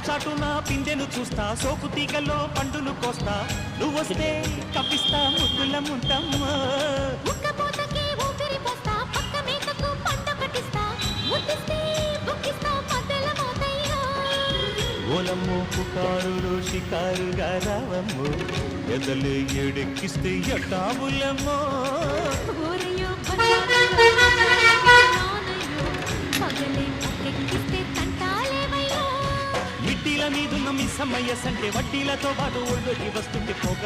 చాటున పిందెను చూస్తా సోకు తీగలో పండును కోస్తా నువ్వొస్తే కప్పిస్తా ముద్దుల ముంటమ్మా ఉక్కపోతకి ఊపిరి పోస్తా పక్క మేకకు పంట పట్టిస్తా ముద్దిస్తే బుక్కిస్తా మధ్యల మోతయ్యో ఓలమ్మో పుకారులు షికారుగా రావమ్మో ఎదలు ఎడెక్కిస్తే ఎట్టాములమ్మో ఊరయ్యో పగలే పక్కెక్కిస్తే తంటాలేవయ్యో మిట్టిల మీదున్న మీ సమయ సంటే వడ్డీలతో పాటు ఒళ్ళొకి వస్తుంటే పోగ